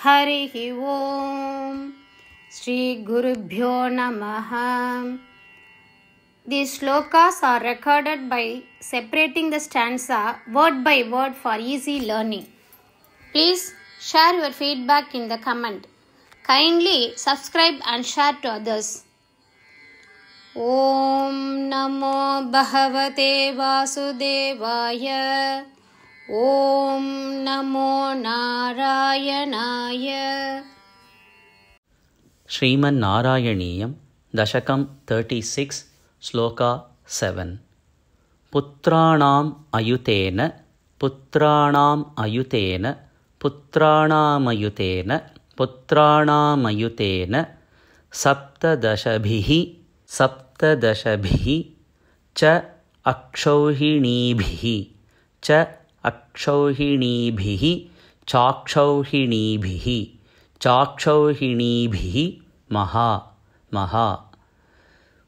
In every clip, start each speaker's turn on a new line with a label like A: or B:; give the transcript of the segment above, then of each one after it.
A: हरिः ओम श्री गुरुभ्यो नमः. These shlokas are recorded by separating the stanza word by word for easy learning. Please share your feedback in the comment. Kindly subscribe and share to others. Om Namo Bhagavate Vasudevaya. Om Namo Narayanaya.
B: Sriman Narayaniyam Dashakam 36 Sloka 7. Putranam ayutena Putranam ayutena Putranam ayutena Putranam ayutena Saptadashabhihi Saptadashabhihi Cha akshauhinibhihi Cha akshauhinibhihi Chakshauhinibhihi Chakshauhinibhihi Maha Maha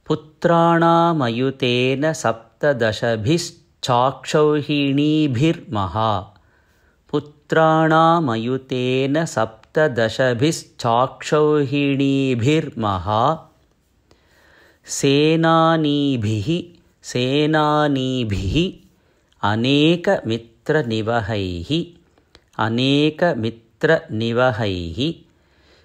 B: Putranamayutena saptadashabhischakshauhinibhirmaha Putranamayutena saptadashabhischakshauhinibhirmaha Senanibhihi Senanibhihi Aneka mitra nivahaihi Aneka mitra nivahaihi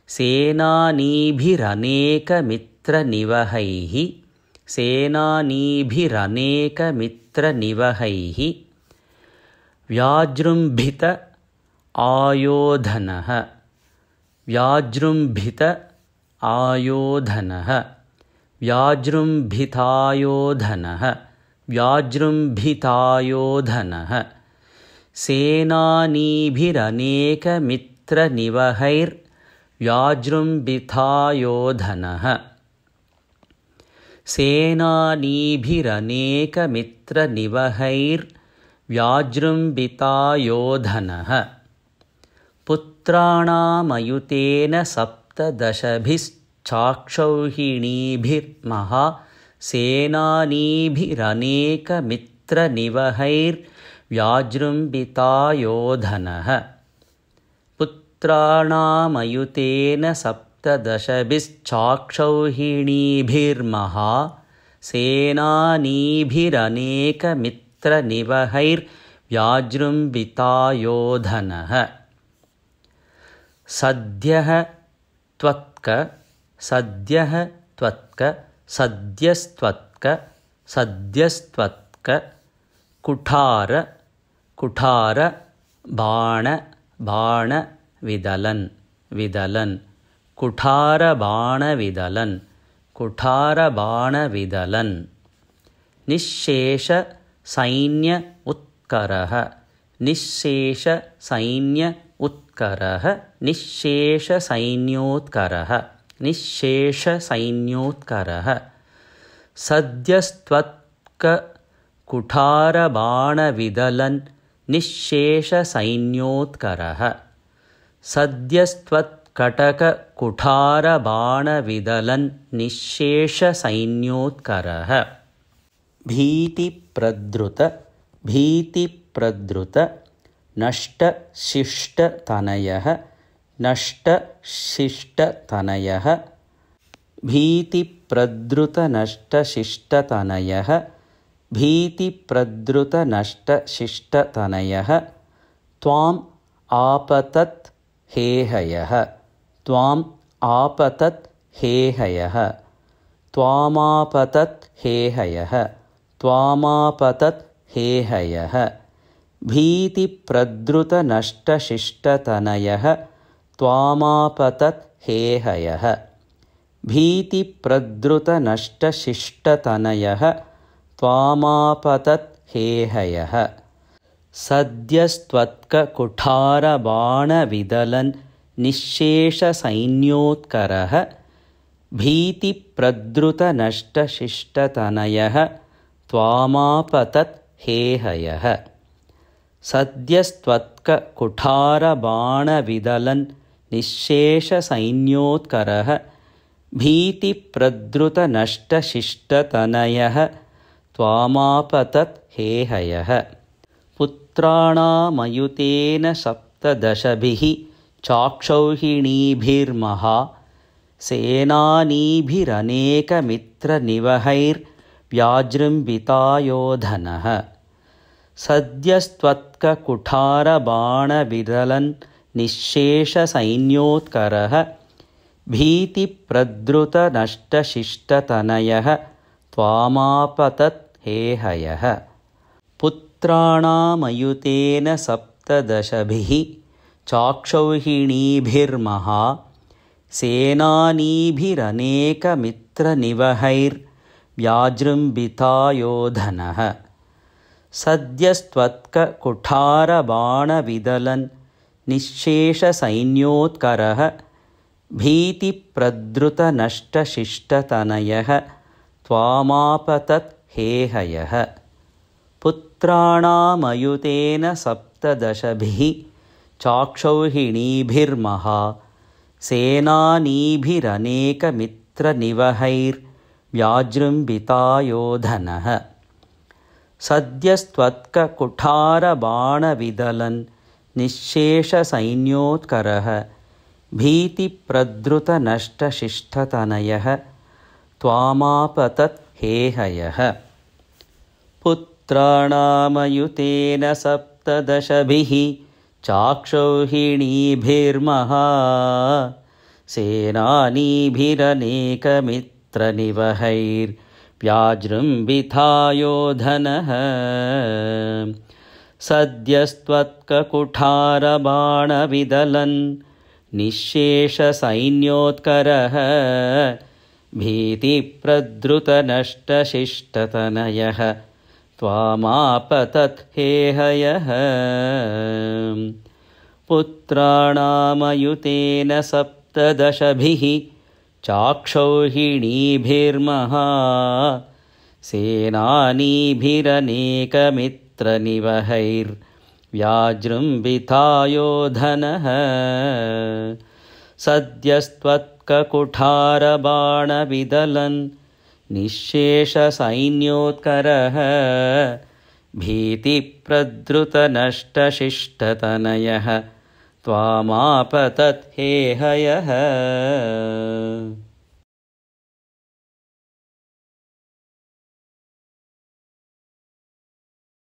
B: Senanibhiraneka mitra nivahaihi Senanibhiraneka mitra nivahaihi Vyajrumbhita ayodhanaha Vyajrumbhita ayodhanaha Vyajrumbhitayodhanaha Vyajrumbhitayodhanaha Senanibhiraneka mitra nivahair Vyajrumbhitayodhanaha Senanibhiraneka mitra nivahair Vyajrumbhitayodhanaha Putranamayutena saptadashabhischakshauhinibhirmaha Senanibhiraneka mitra nivahair Vyajrumbhitayodhanaha Putranamayutena saptadashabhischakshauhinibhirmaha Senanibhiraneka mitra nivahair Vyajrumbhitayodhanaha Sadhyaha tvatka Sadhyaha tvatka Sadhyastvatka Sadhyastvatka Kuthara Kuthara Bana Bana Vidalan Vidalan Kuthara Bana Vidalan Kuthara Bana Vidalan Nishesha Sainya Utkaraha Nishesha Sainya Utkaraha Nishesha Sainyotkaraha Nishesha Sainyotkaraha Sadhyastvatka Kuthara Bana Vidalan Nishesha Sainyotkaraha Sadhyastvatkataka Kuthara Bana Vidalan Nishesha Sainyotkaraha Bhiti Pradruta Bhiti Pradruta Nashta Shishta Tanayaha Nashta Shishta Tanayaha Bhiti Pradruta Nashta Shishta Tanayaha Bhiti Pradruta Nashta Shishta Tanayaha Tvam Apatat Hehayaha Tvam Apatat Hehayaha Tvamapatat Hehayaha Tvamapatat Hehayaha Bhiti Pradruta Nashta Shishta Tanayaha Tvamapatat Hehayaha Bhiti Pradruta Nashta Shishta Tanayaha Tvamapatat Hehayaha Sadhyastvatka Kuthara Bana Vidalan Nishesha Sainyotkaraha Bhiti Pradruta Nashta Shishta Tanayaha Tvamapatat Hehayaha Sadhyastvatka Kuthara Bana Vidalan Nishesha Sainyotkaraha Bhiti Pradruta Nashta Shishta Tanayaha Tvamapatat Hehayaha Putranamayutena saptadashabhihi चाक्षौहिणीभिर्महा सेनानीभिरनेकमित्रनिवहैर्व्याजृम्भिता योधनः सद्यस्त्वत्ककुठारबाणविदलन् निःशेषसैन्योत्करः भीतिप्रद्रुतनष्टशिष्टतनयः त्वामापतत् हेहयः पुत्राणामयुतेन सप्तदशभिः चाक्षौहिणीभिर्महा सेनानीभिरनेकमित्रनिवहैर्व्याजृम्भिता योधनः सद्यस्त्वत्ककुठारबाणविदलन् निःशेषसैन्योत्करः भीतिप्रद्रुतनष्टशिष्टतनयः त्वामापतत् हेहयः पुत्राणामयुतेन सप्तदशभिः चाक्षौहिणीभिर्महा सेनानीभिरनेकमित्रनिवहैर्व्याजृम्भिता योधनः सद्यस्त्वत्ककुठारबाणविदलन् निःशेषसैन्योत्करः भीतिप्रद्रुतनष्टशिष्टतनयः त्वामापतत् हेहयः पुत्राणामयुतेन सप्तदशभिः चाक्षौहिणीभिर्महा सेनानीभिरनेकमित्रनिवहैर्व्याजृम्भिता योधनः सद्यस्त्वत्ककुठारबाणविदलन् निःशेषसैन्योत्करः भीतिप्रद्रुतनष्टशिष्टतनयः त्वामापतत् हेहयः पुत्राणामयुतेन सप्तदशभिः चाक्षौहिणीभिर्महा सेनानीभिरनेकमित्रनिवहैर्व्याजृम्भिता योधनः सद्यस्त्वत्ककुठारबाणविदलन् निःशेषसैन्योत्करः भीतिप्रद्रुतनष्टशिष्टतनयः त्वामापतत् हेहयः